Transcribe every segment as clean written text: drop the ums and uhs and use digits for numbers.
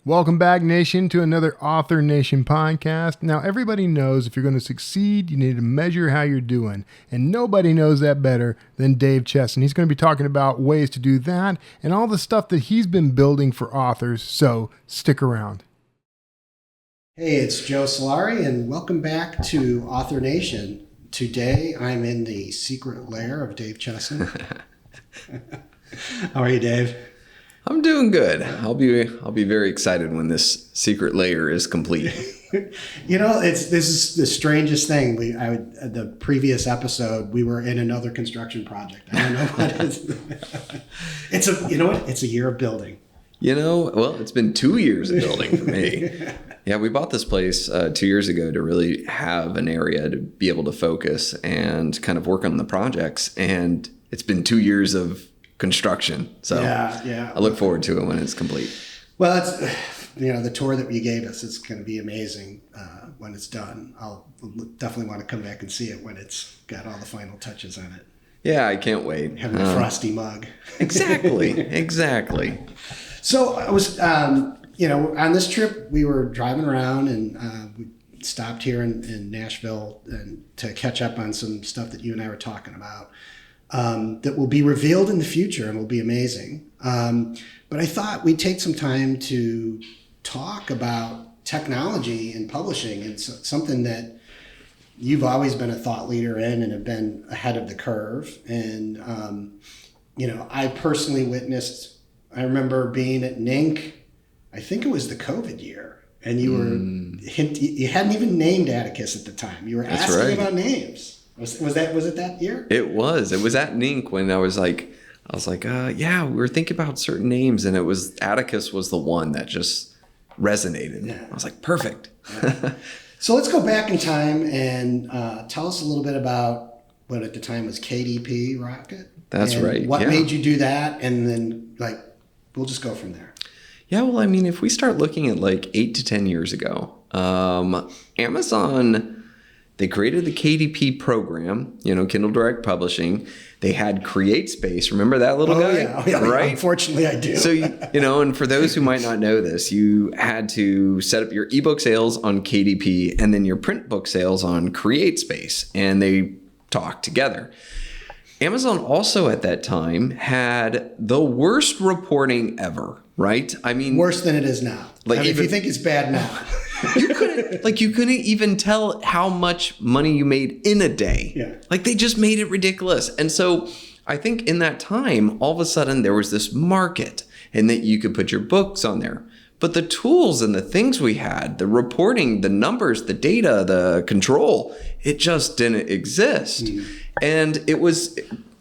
Welcome back, Nation, to another Author Nation podcast. Now, everybody knows if you're going to succeed, you need to measure how you're doing. And nobody knows that better than Dave Chesson. He's going to be talking about ways to do that and all the stuff that he's been building for authors. So stick around. Hey, it's Joe Solari, and welcome back to Author Nation. Today, I'm in the secret lair of Dave Chesson. How are you, Dave? I'm doing good. I'll be very excited when this secret layer is complete. You know, this is the strangest thing. The previous episode, we were in another construction project. I don't know what it is. It's a year of building. It's been 2 years of building for me. Yeah, we bought this place 2 years ago to really have an area to be able to focus and kind of work on the projects. And it's been 2 years of construction. So yeah. I look forward to it when it's complete. Well, the tour that you gave us is going to be amazing when it's done. I'll definitely want to come back and see it when it's got all the final touches on it. Yeah, I can't wait. Having a frosty mug. Exactly. So I was, on this trip, we were driving around and we stopped here in Nashville and to catch up on some stuff that you and I were talking about. That will be revealed in the future and will be amazing. But I thought we'd take some time to talk about technology and publishing. It's something that you've always been a thought leader in and have been ahead of the curve. And, I personally I remember being at NINC, I think it was the COVID year, and you hadn't even named Atticus at the time. You were asking about names. Was it that year? It was at NINC when I was like, we were thinking about certain names, and Atticus was the one that just resonated. Yeah. I was like, perfect. Yeah. So let's go back in time and tell us a little bit about what at the time was KDP Rocket. That's right. What made you do that? And then we'll just go from there. Yeah, well, if we start looking at 8 to 10 years ago, Amazon, they created the KDP program, Kindle Direct Publishing. They had CreateSpace. Remember that little guy? Yeah, right? Unfortunately, I do. So, and for those who might not know this, you had to set up your ebook sales on KDP and then your print book sales on CreateSpace, and they talk together. Amazon also at that time had the worst reporting ever, right? Worse than it is now. If you think it's bad now. You couldn't even tell how much money you made in a day. Yeah. They just made it ridiculous. And so I think in that time, all of a sudden there was this market and that you could put your books on there. But the tools and the things we had, the reporting, the numbers, the data, the control, it just didn't exist. And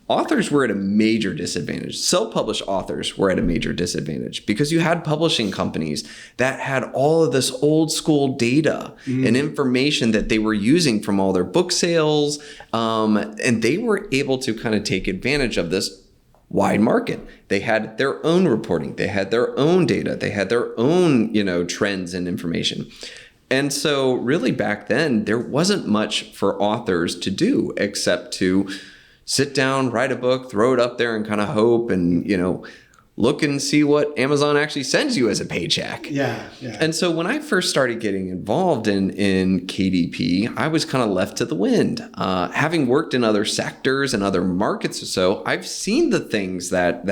authors were at a major disadvantage. Self-published authors were at a major disadvantage because you had publishing companies that had all of this old school data and information that they were using from all their book sales. And they were able to kind of take advantage of this wide market. They had their own reporting. They had their own data. They had their own, trends and information. And so really back then, there wasn't much for authors to do except to sit down, write a book, throw it up there and kind of hope and, look and see what Amazon actually sends you as a paycheck. Yeah. And so when I first started getting involved in KDP, I was kind of left to the wind. Having worked in other sectors and other markets or so, I've seen the things that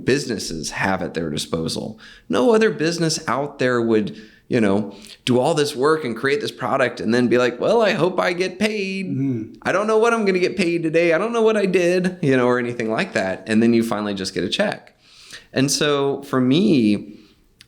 businesses have at their disposal. No other business out there would do all this work and create this product and then be like, well, I hope I get paid. I don't know what I'm going to get paid today. I don't know what I did, or anything like that. And then you finally just get a check. And so for me,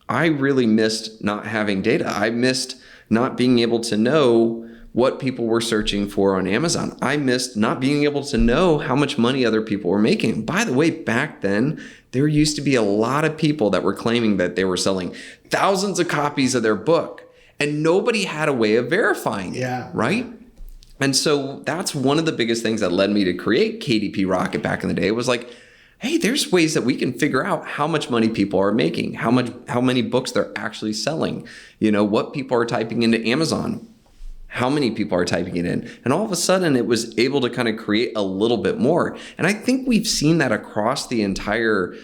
I really missed not having data. I missed not being able to know what people were searching for on Amazon. I missed not being able to know how much money other people were making. By the way, back then, there used to be a lot of people that were claiming that they were selling thousands of copies of their book, and nobody had a way of verifying it, right? And so that's one of the biggest things that led me to create KDP Rocket back in the day was hey, there's ways that we can figure out how much money people are making, how many books they're actually selling, what people are typing into Amazon, how many people are typing it in. And all of a sudden it was able to kind of create a little bit more. And I think we've seen that across the entire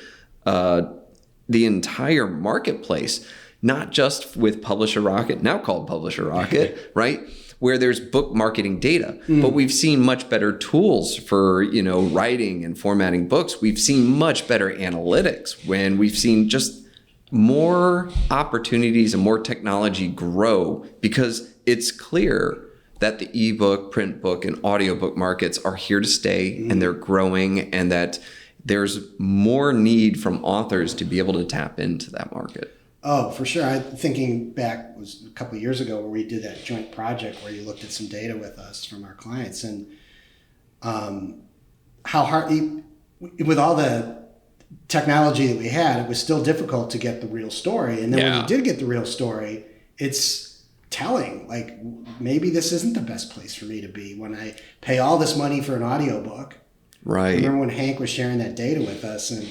marketplace. not just with Publisher Rocket, now called Publisher Rocket, right? Where there's book marketing data, but we've seen much better tools for, writing and formatting books. We've seen much better analytics when we've seen just more opportunities and more technology grow, because it's clear that the ebook, print book, and audiobook markets are here to stay, and they're growing, and that there's more need from authors to be able to tap into that market. Oh, for sure. I'm thinking back, it was a couple of years ago where we did that joint project where you looked at some data with us from our clients, and how hard, with all the technology that we had, it was still difficult to get the real story. And then when you did get the real story, it's telling, like, maybe this isn't the best place for me to be when I pay all this money for an audiobook. Right. Remember when Hank was sharing that data with us, and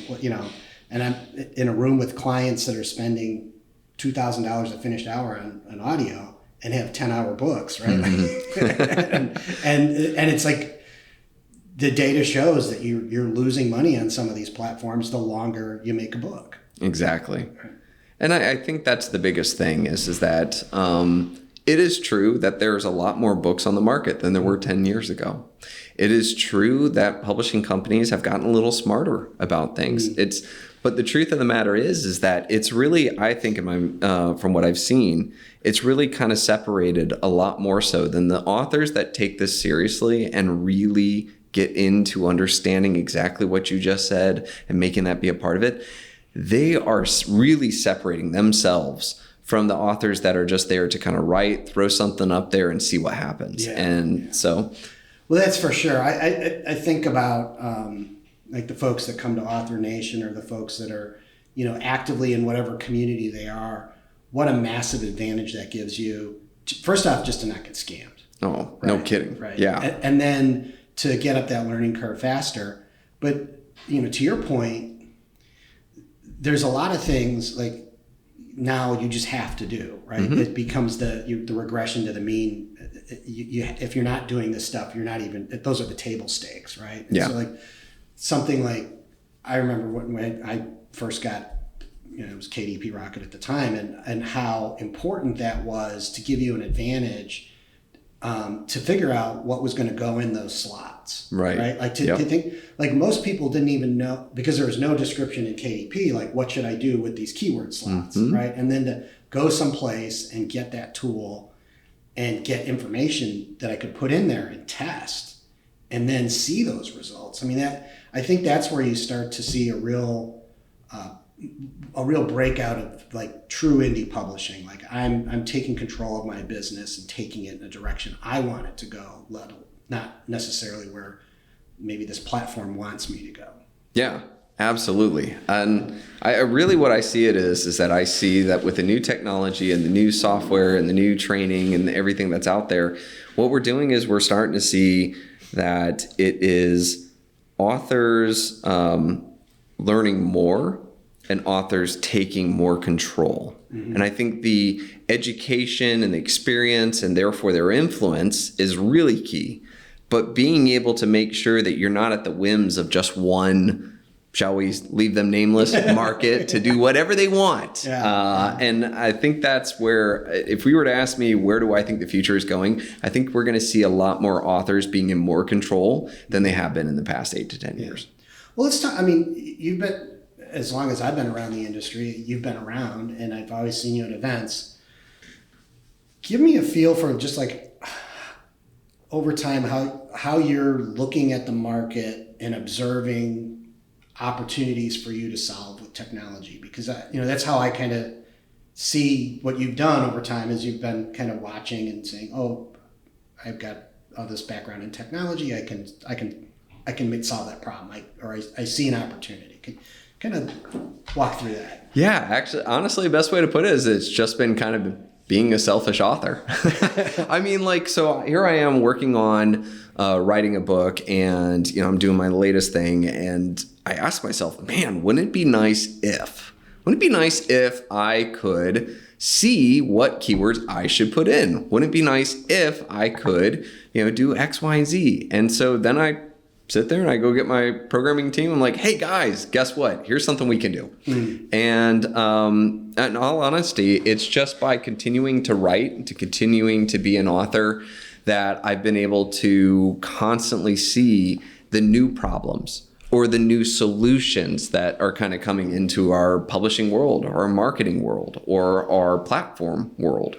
and I'm in a room with clients that are spending $2,000 a finished hour on audio and have 10-hour books, right? and it's like the data shows that you're losing money on some of these platforms the longer you make a book. Exactly. And I think that's the biggest thing is that it is true that there's a lot more books on the market than there were 10 years ago. It is true that publishing companies have gotten a little smarter about things. But the truth of the matter is that it's really, I think, from what I've seen, it's really kind of separated a lot more so than the authors that take this seriously and really get into understanding exactly what you just said and making that be a part of it. They are really separating themselves from the authors that are just there to kind of write, throw something up there and see what happens. So... Well, that's for sure. I think about like the folks that come to Author Nation, or the folks that are, actively in whatever community they are. What a massive advantage that gives you. First off, just to not get scammed. Oh, right? No kidding. Right. Yeah. And then to get up that learning curve faster. But, to your point, there's a lot of things like now you just have to do, right? It becomes the regression to the mean. If you're not doing this stuff, you're not even, those are the table stakes, right? And so like something like, I remember when I first got, it was KDP Rocket at the time, and how important that was to give you an advantage to figure out what was going to go in those slots, right? Like to think, like most people didn't even know, because there was no description in KDP, like what should I do with these keyword slots, right? And then to go someplace and get that tool and get information that I could put in there and test, and then see those results. I mean, I think that's where you start to see a real breakout of like true indie publishing. Like I'm taking control of my business and taking it in a direction I want it to go, not necessarily where maybe this platform wants me to go. Yeah. Absolutely. And I really, what I see it is that I see that with the new technology and the new software and the new training and everything that's out there, what we're doing is we're starting to see that it is authors learning more and authors taking more control. And I think the education and the experience and therefore their influence is really key. But being able to make sure that you're not at the whims of just one, shall we leave them nameless, market to do whatever they want. And I think that's where, if we were to ask me, where do I think the future is going? I think we're going to see a lot more authors being in more control than they have been in the past 8 to 10 years. Well, let's talk, you've been, as long as I've been around the industry, you've been around, and I've always seen you at events. Give me a feel for just like over time, how you're looking at the market and observing opportunities for you to solve with technology, because that's how I kind of see what you've done over time, is you've been kind of watching and saying, oh, I've got all this background in technology, I can solve that problem, I see an opportunity. Can kind of walk through that. Yeah, actually, honestly, the best way to put it is it's just been kind of being a selfish author. So here I am working on writing a book, and I'm doing my latest thing, and I asked myself, man, wouldn't it be nice if I could see what keywords I should put in? Wouldn't it be nice if I could, do X, Y, and Z? And so then I sit there and I go get my programming team. I'm like, hey guys, guess what? Here's something we can do. And in all honesty, it's just by continuing to write, to continuing to be an author, that I've been able to constantly see the new problems or the new solutions that are kind of coming into our publishing world or our marketing world or our platform world.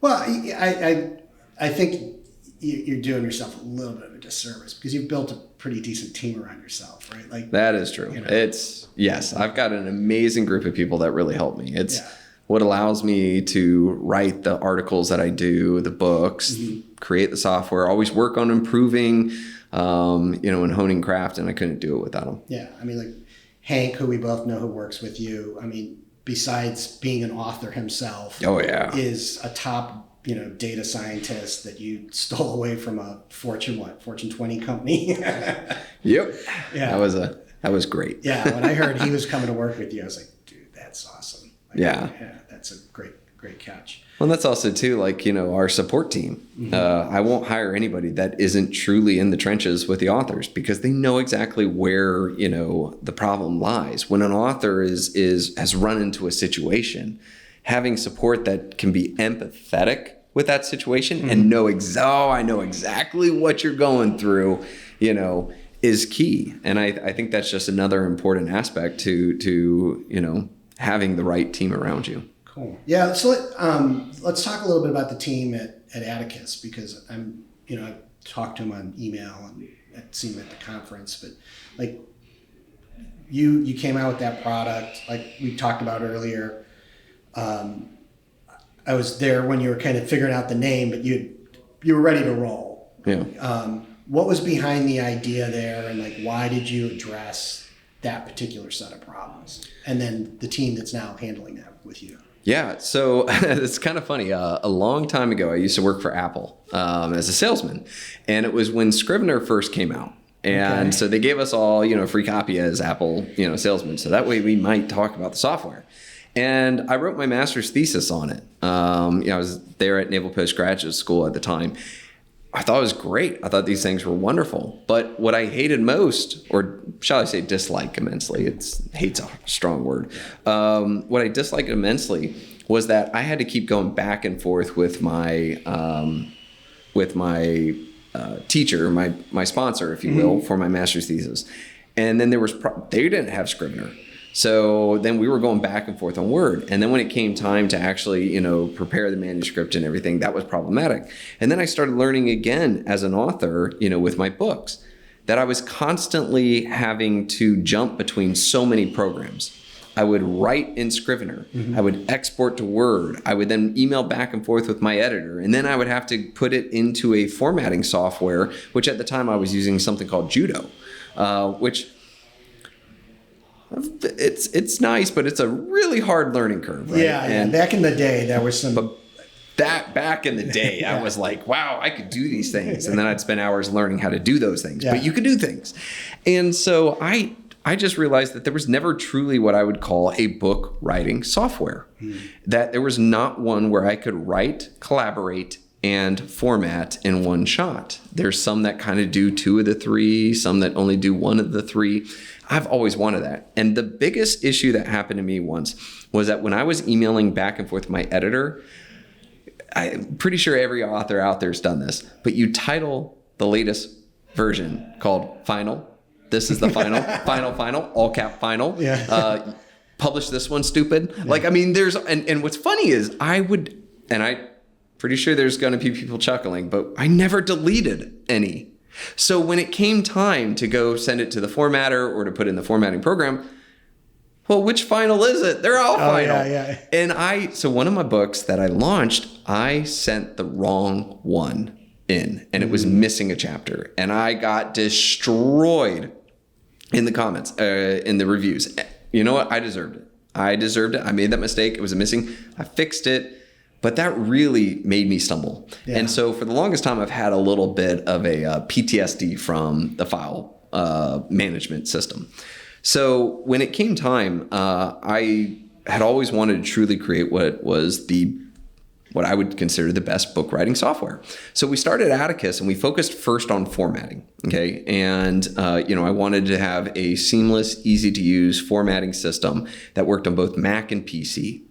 Well, I think you're doing yourself a little bit of a disservice because you've built a pretty decent team around yourself, right? Like that is true. You know. Yes, I've got an amazing group of people that really help me. It's what allows me to write the articles that I do, the books, create the software, always work on improving, and honing craft, and I couldn't do it without them. Yeah, I mean, like Hank, who we both know who works with you, I mean, besides being an author himself, is a top data scientist that you stole away from a Fortune 20 company. Yep. Yeah. That was great. Yeah. When I heard he was coming to work with you, I was like, dude, that's awesome. Like, yeah. That's a great catch. Well, that's also too, our support team. I won't hire anybody that isn't truly in the trenches with the authors because they know exactly where, the problem lies. When an author has run into a situation, having support that can be empathetic with that situation and I know exactly what you're going through, is key. And I think that's just another important aspect to having the right team around you. Cool. Yeah. So let's talk a little bit about the team at Atticus because I've talked to him on email and I've seen him at the conference, but like you came out with that product, like we talked about earlier. I was there when you were kind of figuring out the name, but you were ready to roll. Yeah. What was behind the idea there, and like why did you address that particular set of problems? And then the team that's now handling that with you. Yeah, so it's kind of funny. A long time ago, I used to work for Apple as a salesman, and it was when Scrivener first came out. And so they gave us all, a free copy as Apple, salesmen. So that way we might talk about the software. And I wrote my master's thesis on it. I was there at Naval Postgraduate School at the time. I thought it was great. I thought these things were wonderful. But what I hated most, or shall I say dislike immensely, hate's a strong word. What I disliked immensely was that I had to keep going back and forth with my teacher, my sponsor, if you will, for my master's thesis. And then they didn't have Scrivener. So then we were going back and forth on Word. And then when it came time to actually, prepare the manuscript and everything, that was problematic. And then I started learning again as an author, with my books, that I was constantly having to jump between so many programs. I would write in Scrivener. I would export to Word. I would then email back and forth with my editor. And then I would have to put it into a formatting software, which at the time I was using something called Judo, which... It's nice, but it's a really hard learning curve, right? Yeah, and back in the day, there was some... But back in the day, I was like, wow, I could do these things. And then I'd spend hours learning how to do those things. But you could do things. And so I just realized that there was never truly what I would call a book writing software. That there was not one where I could write, collaborate, and format in one shot. There's some that kind of do 2 of the 3, some that only do 1 of the 3. I've always wanted that. And the biggest issue that happened to me once was that when I was emailing back and forth with my editor, I'm pretty sure every author out there has done this, but you title the latest version called Final. This is the final, final, all cap final. Yeah. Publish this one, stupid. Yeah. There's, and what's funny is I'm pretty sure there's going to be people chuckling, but I never deleted any. So when it came time to go send it to the formatter or to put in the formatting program, well, which final is it? They're all final. Yeah. And so one of my books that I launched, I sent the wrong one in, and it was missing a chapter. And I got destroyed in the comments, in the reviews. You know what? I deserved it. I made that mistake. It was missing. I fixed it. But that really made me stumble. Yeah. And so for the longest time, I've had a little bit of a PTSD from the file management system. So when it came time, I had always wanted to truly create what was the what I would consider the best book writing software. So we started Atticus and we focused first on formatting. Okay. And, I wanted to have a seamless, easy to use formatting system that worked on both Mac and PC.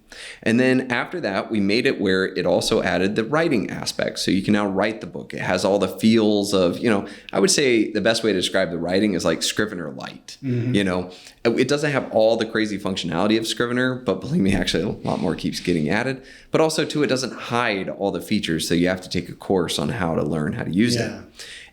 And then after that, we made it where it also added the writing aspect. So you can now write the book. It has all the feels of, I would say the best way to describe the writing is like Scrivener light. It doesn't have all the crazy functionality of Scrivener, but believe me, actually a lot more keeps getting added. But also too, it doesn't hide all the features. So you have to take a course on how to learn how to use it.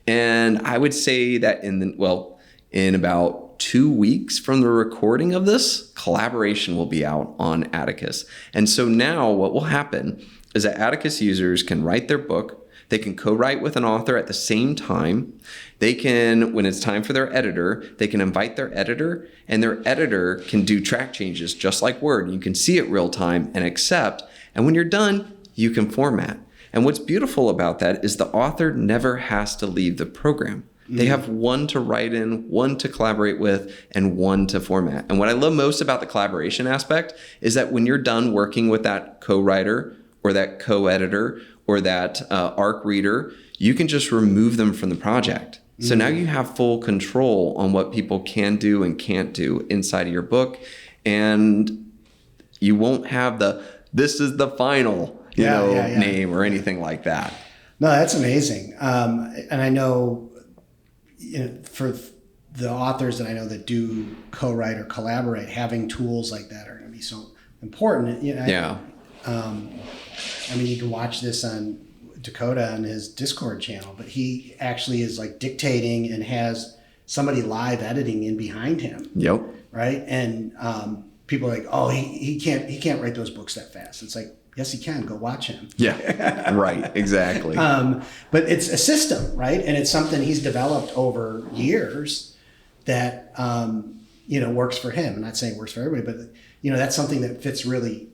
And I would say that in about 2 weeks from the recording of this, collaboration will be out on Atticus. And so now what will happen is that Atticus users can write their book. They can co-write with an author at the same time. They can, when it's time for their editor, they can invite their editor, and their editor can do track changes just like Word. You can see it real time and accept. And when you're done, you can format. And what's beautiful about that is the author never has to leave the program. They have one to write in, one to collaborate with, and one to format. And what I love most about the collaboration aspect is that when you're done working with that co-writer or that co-editor or that ARC reader, you can just remove them from the project. So now you have full control on what people can do and can't do inside of your book. And you won't have this is the final name or anything like that. No, that's amazing. And I know, for the authors that I know that do co-write or collaborate, having tools like that are going to be so important. You can watch this on Dakota on his Discord channel, but he actually is like dictating and has somebody live editing in behind him. Yep. Right. And people are like, oh, he can't write those books that fast. It's like, yes, he can. Go watch him. Yeah, right. Exactly. But it's a system, right? And it's something he's developed over years that, works for him. I'm not saying it works for everybody, but, that's something that fits really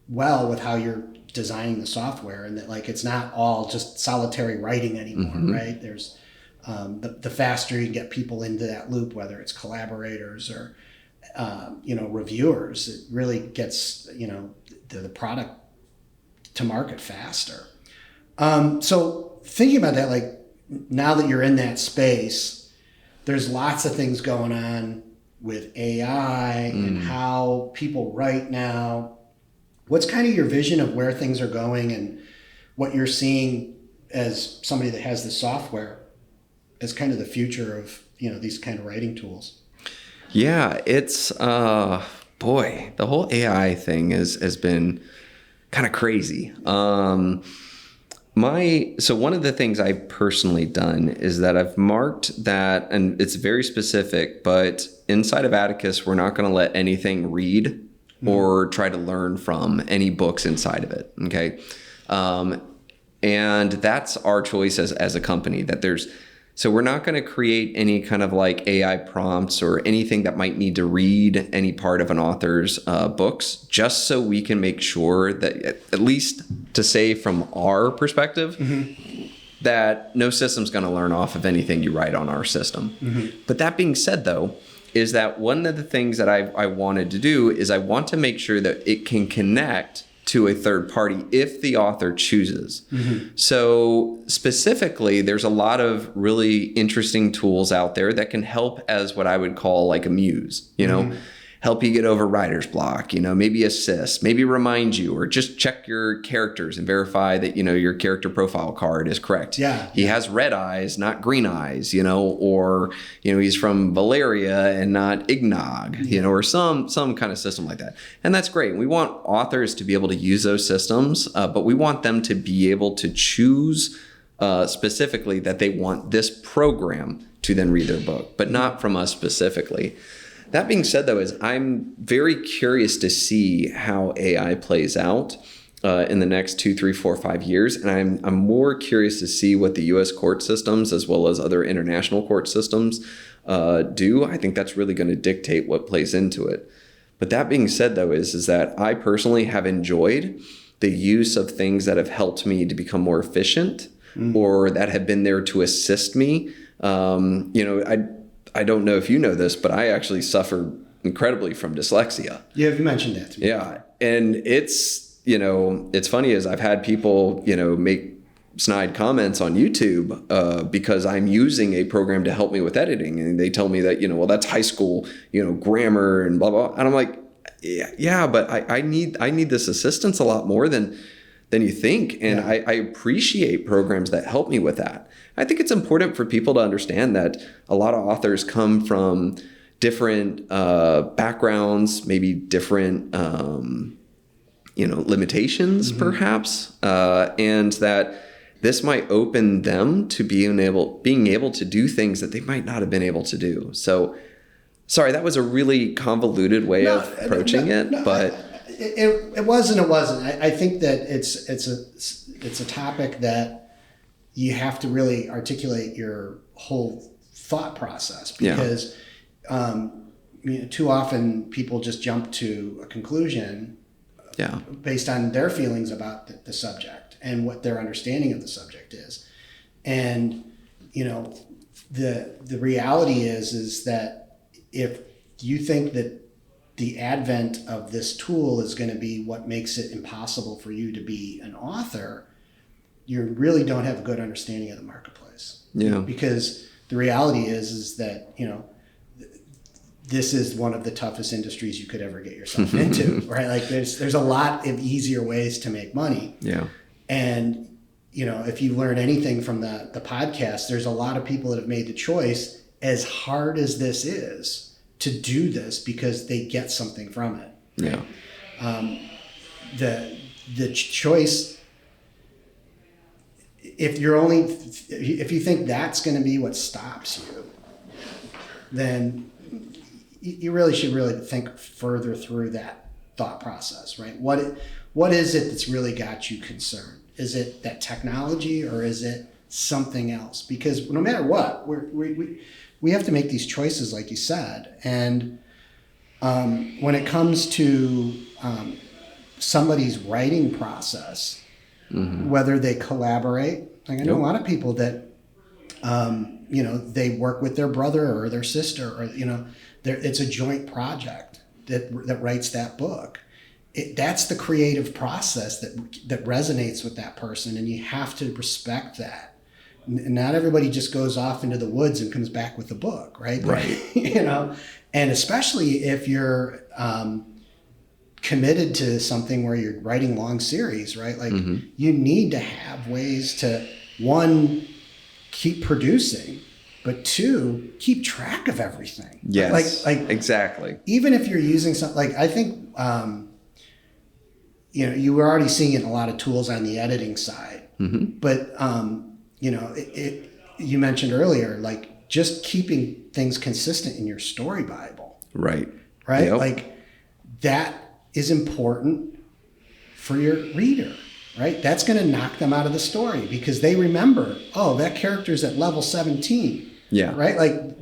well with how you're designing the software, and that like it's not all just solitary writing anymore, right? There's the faster you get people into that loop, whether it's collaborators or, reviewers, it really gets, the product to market faster. So thinking about that, like now that you're in that space, there's lots of things going on with AI and how people write now. What's kind of your vision of where things are going and what you're seeing as somebody that has the software as kind of the future of, these kind of writing tools? Yeah, it's, the whole AI thing has been kind of crazy. So one of the things I've personally done is that I've marked that, and it's very specific, but inside of Atticus, we're not going to let anything read or try to learn from any books inside of it. Okay. And that's our choice as a company, so we're not going to create any kind of like AI prompts or anything that might need to read any part of an author's books, just so we can make sure that, at least to say from our perspective, that no system's going to learn off of anything you write on our system. But that being said, though, is that one of the things that I wanted to do is I want to make sure that it can connect to a third party if the author chooses. So specifically, there's a lot of really interesting tools out there that can help as what I would call like a muse, help you get over writer's block, maybe assist, maybe remind you, or just check your characters and verify that, your character profile card is correct. He has red eyes, not green eyes, or, he's from Valeria and not Ignog, or some kind of system like that. And that's great. We want authors to be able to use those systems, but we want them to be able to choose specifically that they want this program to then read their book, but not from us specifically. That being said, though, is I'm very curious to see how AI plays out in the next 2, 3, 4, 5 years. And I'm more curious to see what the U.S. court systems as well as other international court systems do. I think that's really going to dictate what plays into it. But that being said, though, is that I personally have enjoyed the use of things that have helped me to become more efficient or that have been there to assist me. I don't know if you know this, but I actually suffer incredibly from dyslexia. Yeah, you mentioned that to me. Yeah. And it's it's funny is I've had people, make snide comments on YouTube because I'm using a program to help me with editing. And they tell me that, well, that's high school, grammar and blah, blah. And I'm like, yeah, but I need this assistance a lot more than you think. And I appreciate programs that help me with that. I think it's important for people to understand that a lot of authors come from different backgrounds, maybe different, limitations perhaps, and that this might open them to being able to do things that they might not have been able to do. So, sorry, that was a really convoluted way of approaching it, but it wasn't. I think that it's a topic that you have to really articulate your whole thought process, because too often people just jump to a conclusion based on their feelings about the subject and what their understanding of the subject is. And the reality is that if you think that the advent of this tool is going to be what makes it impossible for you to be an author, you really don't have a good understanding of the marketplace. Yeah. Because the reality is that, this is one of the toughest industries you could ever get yourself into, right? Like there's a lot of easier ways to make money. Yeah. And, if you learn anything from the podcast, there's a lot of people that have made the choice, as hard as this is, to do this because they get something from it. Yeah. The choice, if you think that's going to be what stops you, then you really should think further through that thought process, right? What is it that's really got you concerned? Is it that technology, or is it something else? Because no matter what, we have to make these choices, like you said. And when it comes to somebody's writing process, whether they collaborate, like I know a lot of people that, they work with their brother or their sister, or, it's a joint project that writes that book. That's the creative process that resonates with that person, and you have to respect that. Not everybody just goes off into the woods and comes back with a book, right? Right. And especially if you're committed to something where you're writing long series, right? Like you need to have ways to, one, keep producing, but two, keep track of everything. Yes. Like exactly. Even if you're using something, like I think, you were already seeing it in a lot of tools on the editing side, but you mentioned earlier, like just keeping things consistent in your story Bible. Right. Yep. Like that is important for your reader, right? That's going to knock them out of the story because they remember, that character's at level 17. Yeah. Right. Like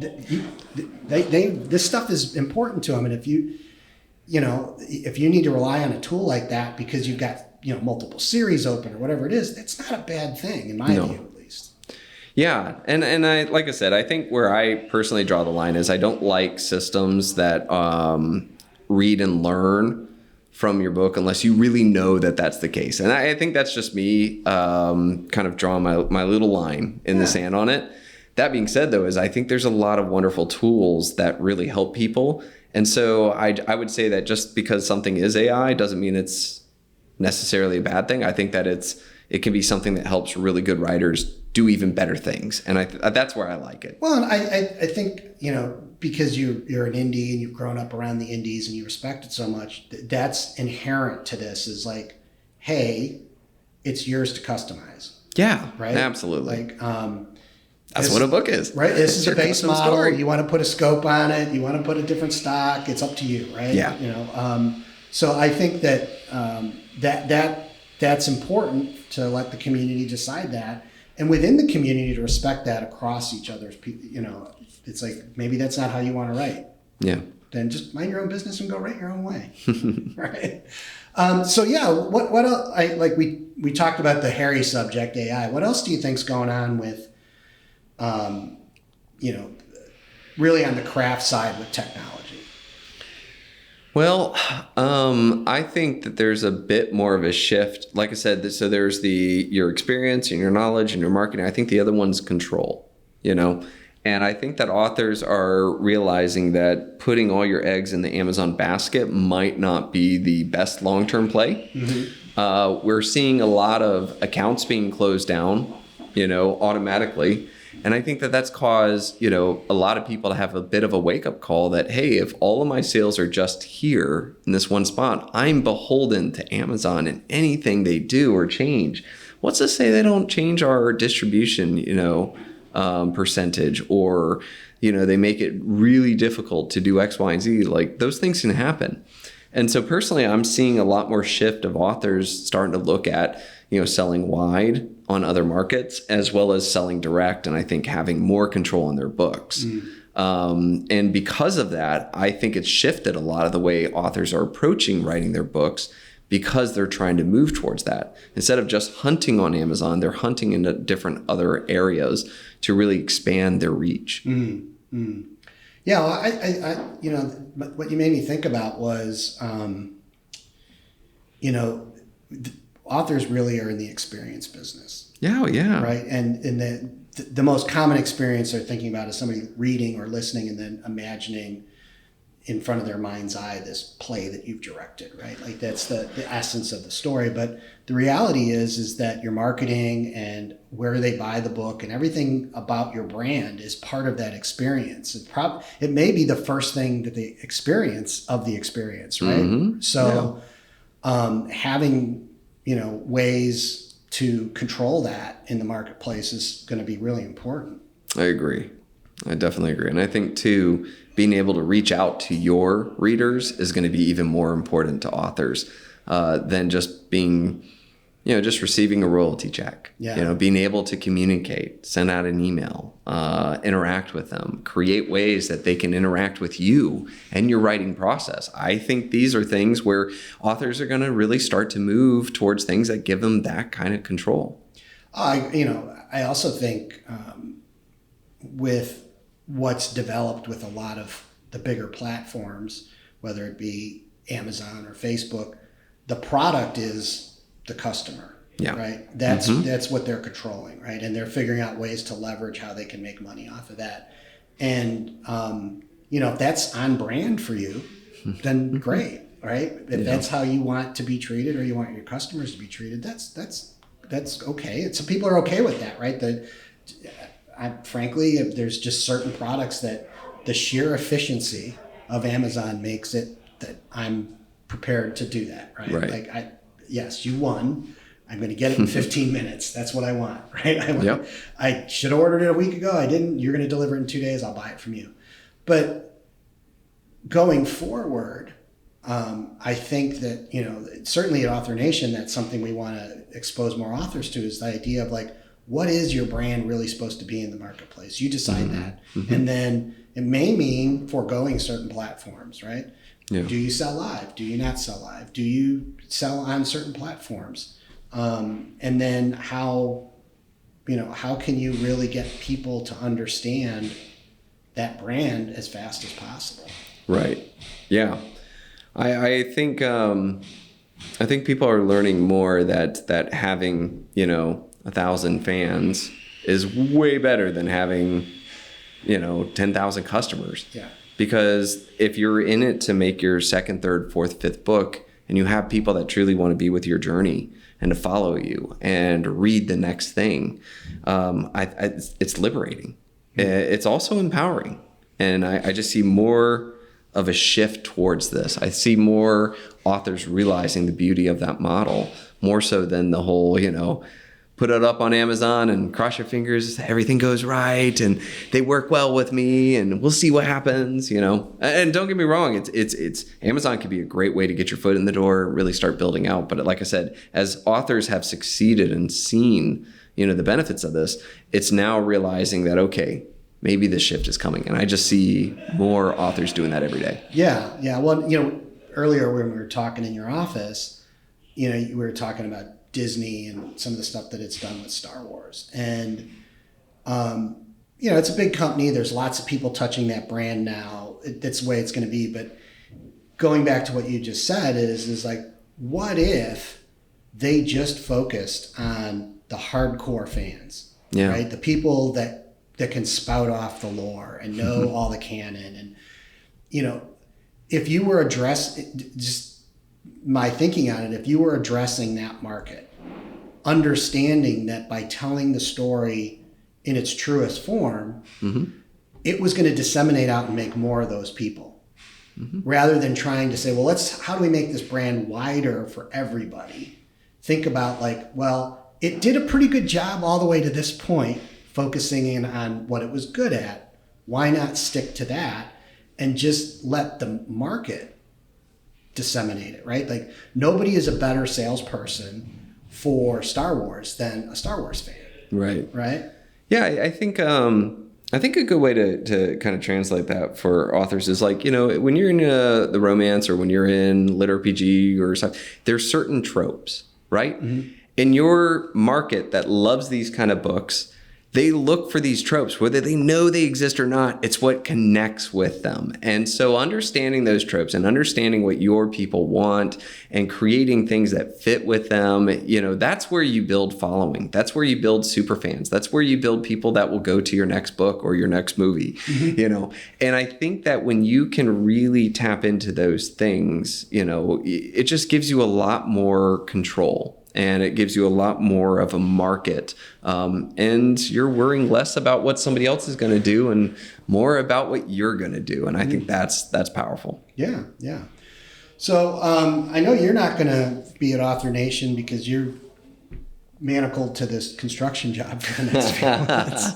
this stuff is important to them. And if you need to rely on a tool like that because you've got, multiple series open or whatever it is, that's not a bad thing in my view, at least. Yeah. And I, like I said, I think where I personally draw the line is I don't like systems that read and learn from your book unless you really know that that's the case. And I think that's just me kind of drawing my little line in the sand on it. That being said, though, is I think there's a lot of wonderful tools that really help people. And so I would say that just because something is AI doesn't mean it's necessarily a bad thing. I think that it can be something that helps really good writers do even better things. And that's where I like it. Well, and I think, because you're an indie and you've grown up around the indies and you respect it so much, that's inherent to this is like, hey, it's yours to customize. Yeah, right. Absolutely. Like, that's what a book is. Right. This is a base model. Story. You want to put a scope on it. You want to put a different stock. It's up to you. Right. Yeah. So I think that, that's important to let the community decide that. And within the community to respect that across each other's, it's like, maybe that's not how you want to write. Yeah. Then just mind your own business and go write your own way. Right. So yeah, what else? We talked about the hairy subject, AI. What else do you think's going on with, really on the craft side with technology? Well, I think that there's a bit more of a shift. Like I said, so there's your experience and your knowledge and your marketing. I think the other one's control, And I think that authors are realizing that putting all your eggs in the Amazon basket might not be the best long-term play. Mm-hmm. We're seeing a lot of accounts being closed down, automatically. And I think that that's caused, a lot of people to have a bit of a wake-up call that, hey, if all of my sales are just here in this one spot, I'm beholden to Amazon and anything they do or change. What's to say they don't change our distribution, percentage, or, they make it really difficult to do X, Y, and Z. Like, those things can happen. And so personally, I'm seeing a lot more shift of authors starting to look at, selling wide on other markets as well as selling direct, and I think having more control in their books. And because of that, I think it's shifted a lot of the way authors are approaching writing their books, because they're trying to move towards that. Instead of just hunting on Amazon, they're hunting into different other areas to really expand their reach. Yeah, well, I what you made me think about was, authors really are in the experience business. Yeah, yeah. Right, and the most common experience they're thinking about is somebody reading or listening and then imagining in front of their mind's eye this play that you've directed, right? Like, that's the essence of the story. But the reality is that your marketing and where they buy the book and everything about your brand is part of that experience. It may be the first thing that they experience of the experience, right? Mm-hmm. So having ways to control that in the marketplace is going to be really important. I agree. I definitely agree. And I think too, being able to reach out to your readers is going to be even more important to authors than just being, just receiving a royalty check. Yeah. Being able to communicate, send out an email, interact with them, create ways that they can interact with you and your writing process. I think these are things where authors are going to really start to move towards things that give them that kind of control. I also think with what's developed with a lot of the bigger platforms, whether it be Amazon or Facebook, the product is the customer, right? That's what they're controlling, right? And they're figuring out ways to leverage how they can make money off of that. And, if that's on brand for you, then great, right? If that's how you want to be treated or you want your customers to be treated, that's okay. Some people are okay with that, right? Frankly, if there's just certain products that the sheer efficiency of Amazon makes it that I'm prepared to do that, right? Like, yes, you won. I'm going to get it in 15 minutes. That's what I want, right? I should have ordered it a week ago. I didn't. You're going to deliver it in 2 days. I'll buy it from you. But going forward, I think that, certainly at Author Nation, that's something we want to expose more authors to, is the idea of like, what is your brand really supposed to be in the marketplace? You decide that. Mm-hmm. And then it may mean foregoing certain platforms, right? Yeah. Do you sell live? Do you not sell live? Do you sell on certain platforms? And then how can you really get people to understand that brand as fast as possible? Right. Yeah. I think people are learning more that having, 1,000 fans is way better than having, 10,000 customers. Yeah. Because if you're in it to make your second, third, fourth, fifth book, and you have people that truly want to be with your journey and to follow you and read the next thing, it's liberating. Mm-hmm. It's also empowering. And I just see more of a shift towards this. I see more authors realizing the beauty of that model, more so than the whole, put it up on Amazon and cross your fingers, everything goes right and they work well with me and we'll see what happens, And don't get me wrong, it's Amazon can be a great way to get your foot in the door, really start building out. But like I said, as authors have succeeded and seen, the benefits of this, it's now realizing that, okay, maybe this shift is coming. And I just see more authors doing that every day. Yeah. Yeah. Well, earlier when we were talking in your office, we were talking about Disney and some of the stuff that it's done with Star Wars. And, it's a big company. There's lots of people touching that brand now. That's the way it's going to be. But going back to what you just said is like, what if they just focused on the hardcore fans, right? The people that can spout off the lore and know all the canon. And, you know, if you were just my thinking on it, if you were addressing that market, understanding that by telling the story in its truest form, it was going to disseminate out and make more of those people, rather than trying to say, well, how do we make this brand wider for everybody? Think about like, well, it did a pretty good job all the way to this point, focusing in on what it was good at. Why not stick to that and just let the market disseminate it, right? Like, nobody is a better salesperson for Star Wars than a Star Wars fan. Right? Yeah, I think a good way to kind of translate that for authors is like, you know, when you're in the romance or when you're in lit RPG or something, there's certain tropes, right? In your market that loves these kind of books, they look for these tropes, whether they know they exist or not. It's what connects with them. And so understanding those tropes and understanding what your people want and creating things that fit with them, you know, that's where you build following. That's where you build super fans. That's where you build people that will go to your next book or your next movie, you know. And I think that when you can really tap into those things, you know, it just gives you a lot more control. And it gives you a lot more of a market. And you're worrying less about what somebody else is going to do and more about what you're going to do. And I think that's powerful. Yeah. So I know you're not going to be at Author Nation because you're manacled to this construction job for the next few months.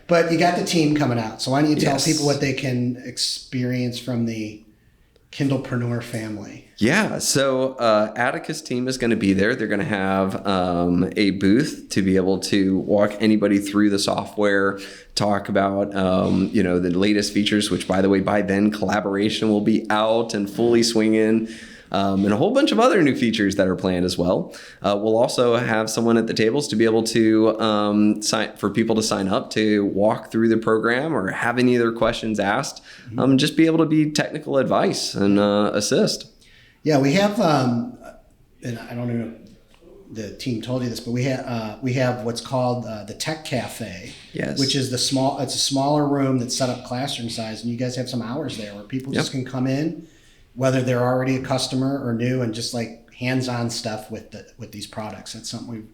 But you got the team coming out. So why don't you tell people what they can experience from the Kindlepreneur family? Yeah, so Atticus team is going to be there. They're going to have a booth to be able to walk anybody through the software, talk about you know, the latest features, which, by the way, by then collaboration will be out and fully swinging. And a whole bunch of other new features that are planned as well. We'll also have someone at the tables to be able to for people to sign up to walk through the program or have any of their questions asked. Just be able to be technical advice and assist. Yeah, we have, and I don't know if the team told you this, but we have what's called the Tech Cafe, which is it's a smaller room that's set up classroom size, and you guys have some hours there where people just can come in, whether they're already a customer or new, and just like hands-on stuff with these products. That's something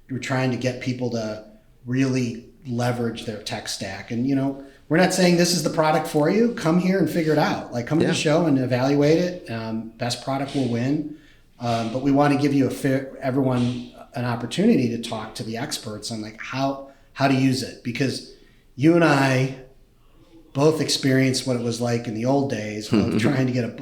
we're trying to get people to really leverage their tech stack. And, you know, we're not saying this is the product for you. Come here and figure it out. Like, come to the show and evaluate it. Best product will win. But we want to give you everyone an opportunity to talk to the experts on like how to use it, because you and I both experienced what it was like in the old days of trying to get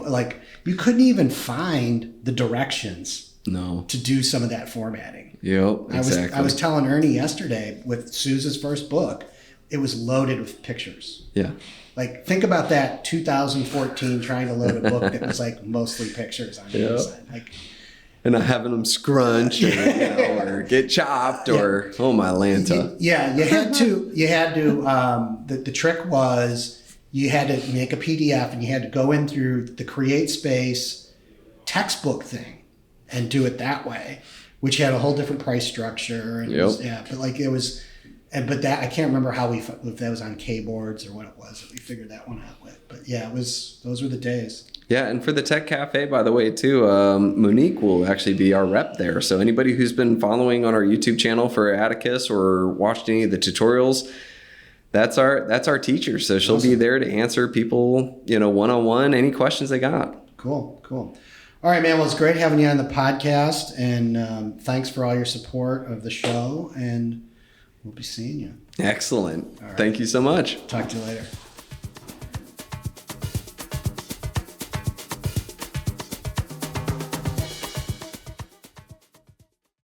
you couldn't even find the directions to do some of that formatting. Yep, exactly. I was telling Ernie yesterday with Suze's first book, it was loaded with pictures. Yeah. Like, think about that 2014 trying to load a book that was like mostly pictures on the inside. Like, and not having them scrunch or get chopped or oh my Lanta. You had to. The trick was you had to make a PDF and you had to go in through the Create Space textbook thing and do it that way, which had a whole different price structure. And but that I can't remember if that was on K-boards or what it was that we figured that one out with. But yeah, those were the days. Yeah, and for the Tech Cafe, by the way, too, Monique will actually be our rep there. So anybody who's been following on our YouTube channel for Atticus or watched any of the tutorials, that's our teacher. So she'll be there to answer people, you know, one-on-one, any questions they got. Cool. All right, man. Well, it's great having you on the podcast, and thanks for all your support of the show. And we'll be seeing you. Excellent. Right. Thank you so much. Talk to you later.